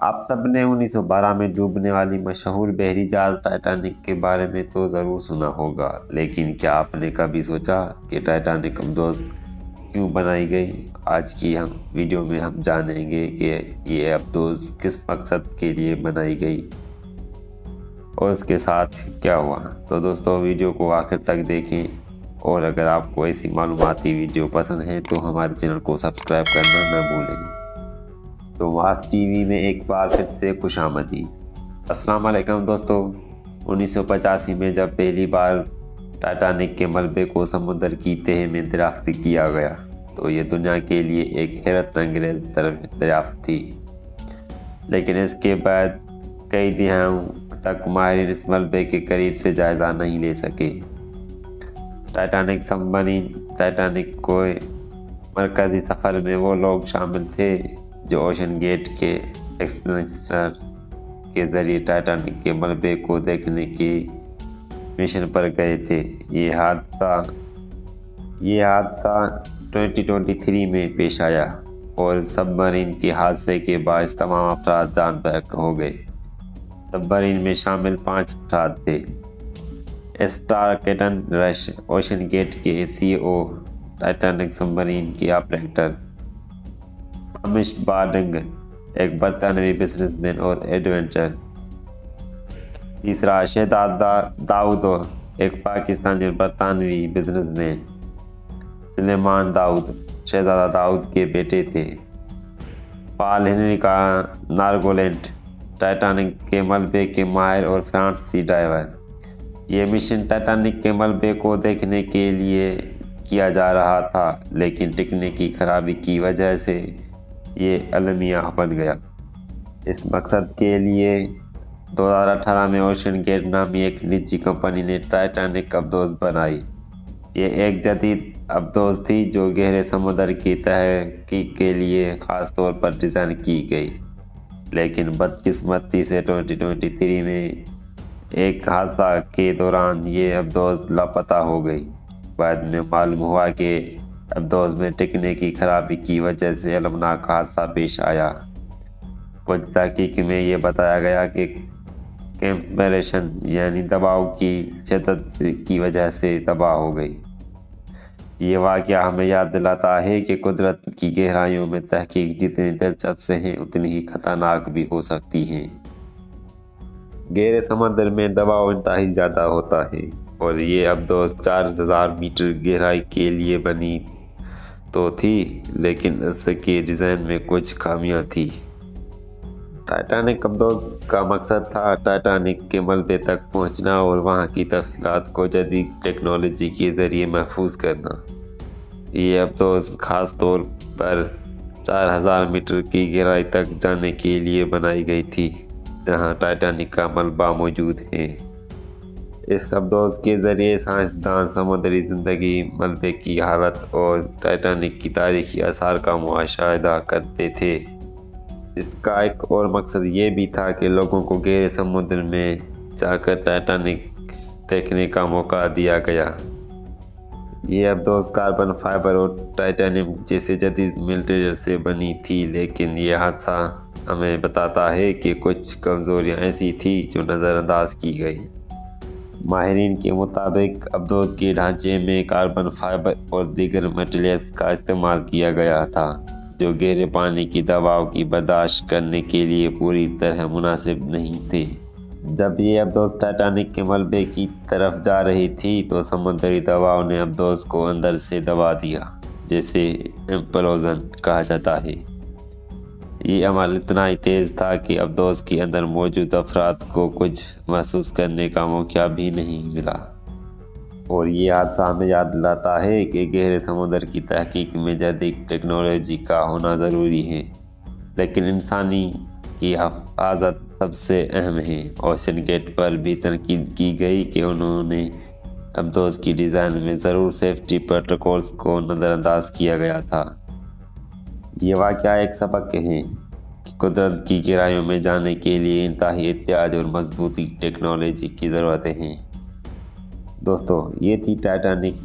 آپ سب نے 1912 میں ڈوبنے والی مشہور بحری جہاز ٹائٹینک کے بارے میں تو ضرور سنا ہوگا، لیکن کیا آپ نے کبھی سوچا کہ ٹائٹینک ابدوز کیوں بنائی گئی؟ آج کی ویڈیو میں ہم جانیں گے کہ یہ ابدوز کس مقصد کے لیے بنائی گئی اور اس کے ساتھ کیا ہوا۔ تو دوستو، ویڈیو کو آخر تک دیکھیں، اور اگر آپ کو ایسی معلوماتی ویڈیو پسند ہیں تو ہمارے چینل کو سبسکرائب کرنا نہ بھولیں۔ تو واس ٹی وی میں ایک بار پھر سے خوش آمدید۔ السلام علیکم دوستو۔ 1985 میں جب پہلی بار ٹائٹینک کے ملبے کو سمندر کی تہہ میں دریافت کیا گیا تو یہ دنیا کے لیے ایک حیرت انگیز دریافت تھی، لیکن اس کے بعد کئی دہائیوں تک ماہرین اس ملبے کے قریب سے جائزہ نہیں لے سکے۔ ٹائٹینک سب مرین ٹائٹینک کے مرکزی سفر میں وہ لوگ شامل تھے جو اوشن گیٹ کے ایکسپلوریشن کے ذریعے ٹائٹینک کے ملبے کو دیکھنے کے مشن پر گئے تھے۔ یہ حادثہ 2023 میں پیش آیا اور سب مرین کے حادثے کے باعث تمام افراد جان بحق ہو گئے۔ سب مرین میں شامل 5 افراد تھے: اسٹار کیٹن رش، اوشن گیٹ کے CEO، ٹائٹینک سب مرین کے آپریٹر ہامش بارڈنگ، ایک برطانوی بزنس مین اور ایڈونچر۔ تیسرا شہزادہ داؤد، ایک پاکستانی اور برطانوی بزنس مین۔ سلیمان داؤد شہزادہ داؤد کے بیٹے تھے۔ پال ہنری نارگولینڈ، ٹائٹینک کے ملبے کے ماہر اور فرانسیسی ڈرائیور۔ یہ مشن ٹائٹینک کے ملبے کو دیکھنے کے لیے کیا جا رہا تھا، لیکن تکنیکی خرابی کی وجہ سے یہ المیہ بن گیا۔ اس مقصد کے لیے 2018 میں اوشن گیٹ نامی ایک نجی کمپنی نے ٹائٹینک ابدوز بنائی۔ یہ ایک جدید ابدوز تھی جو گہرے سمندر کی تحقیق کے لیے خاص طور پر ڈیزائن کی گئی، لیکن بدقسمتی سے 2023 میں ایک حادثہ کے دوران یہ ابدوز لاپتہ ہو گئی۔ بعد میں معلوم ہوا کہ ابدوز میں تکنیکی خرابی کی وجہ سے المناک حادثہ پیش آیا۔ کچھ تحقیق میں یہ بتایا گیا کہ کمپریشن یعنی دباؤ کی شدت کی وجہ سے تباہ ہو گئی۔ یہ واقعہ ہمیں یاد دلاتا ہے کہ قدرت کی گہرائیوں میں تحقیق جتنی دلچسپ ہے اتنی ہی خطرناک بھی ہو سکتی ہے۔ گہرے سمندر میں دباؤ انتہائی زیادہ ہوتا ہے، اور یہ ابدوز 4000 میٹر گہرائی کے لیے بنی تو تھی، لیکن اس کے ڈیزائن میں کچھ خامیاں تھیں۔ ٹائٹینک ابدوز کا مقصد تھا ٹائٹینک کے ملبے تک پہنچنا اور وہاں کی تفصیلات کو جدید ٹیکنالوجی کے ذریعے محفوظ کرنا۔ یہ ابدوز خاص طور پر 4000 میٹر کی گہرائی تک جانے کے لیے بنائی گئی تھی، جہاں ٹائٹینک کا ملبہ موجود ہے۔ اس ابدوز کے ذریعے سائنسدان سمندری زندگی، ملبے کی حالت اور ٹائٹینک کی تاریخی آثار کا مشاہدہ کرتے تھے۔ اس کا ایک اور مقصد یہ بھی تھا کہ لوگوں کو گہرے سمندر میں جا کر ٹائٹینک دیکھنے کا موقع دیا گیا۔ یہ ابدوز کاربن فائبر اور ٹائٹینیم جیسے جدید مٹیریل سے بنی تھی، لیکن یہ حادثہ ہمیں بتاتا ہے کہ کچھ کمزوریاں ایسی تھیں جو نظر انداز کی گئی۔ ماہرین کے مطابق ابدوز کے ڈھانچے میں کاربن فائبر اور دیگر مٹیریلز کا استعمال کیا گیا تھا جو گہرے پانی کی دباؤ کی برداشت کرنے کے لیے پوری طرح مناسب نہیں تھے۔ جب یہ ابدوز ٹائٹینک کے ملبے کی طرف جا رہی تھی تو سمندری دباؤ نے ابدوز کو اندر سے دبا دیا، جسے امپلوژن کہا جاتا ہے۔ یہ عمل اتنا ہی تیز تھا کہ ابدوز کے اندر موجود افراد کو کچھ محسوس کرنے کا موقع بھی نہیں ملا۔ اور یہ حادثہ ہمیں یاد دلاتا ہے کہ گہرے سمندر کی تحقیق میں جدید ٹیکنالوجی کا ہونا ضروری ہے، لیکن انسانی کی حفاظت سب سے اہم ہے۔ اوشن گیٹ پر بھی تنقید کی گئی کہ انہوں نے ابدوز کی ڈیزائن میں ضرور سیفٹی پروٹوکولز کو نظر انداز کیا گیا تھا۔ یہ واقعہ ایک سبق ہے کہ قدرت کی گہرائیوں میں جانے کے لیے انتہائی احتیاط اور مضبوطی ٹیکنالوجی کی ضرورت ہے۔ دوستو، یہ تھی ٹائٹینک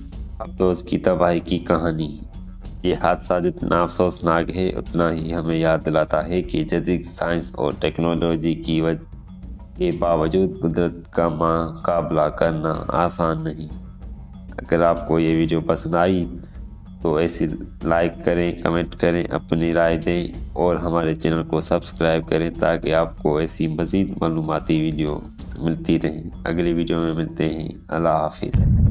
ابدوز کی تباہی کی کہانی۔ یہ حادثہ جتنا افسوسناک ہے اتنا ہی ہمیں یاد دلاتا ہے کہ جدید سائنس اور ٹیکنالوجی کے باوجود قدرت کا مقابلہ کرنا آسان نہیں۔ اگر آپ کو یہ ویڈیو پسند آئی تو ایسی لائک کریں، کمنٹ کریں، اپنی رائے دیں اور ہمارے چینل کو سبسکرائب کریں تاکہ آپ کو ایسی مزید معلوماتی ویڈیو ملتی رہیں۔ اگلی ویڈیو میں ملتے ہیں۔ اللہ حافظ۔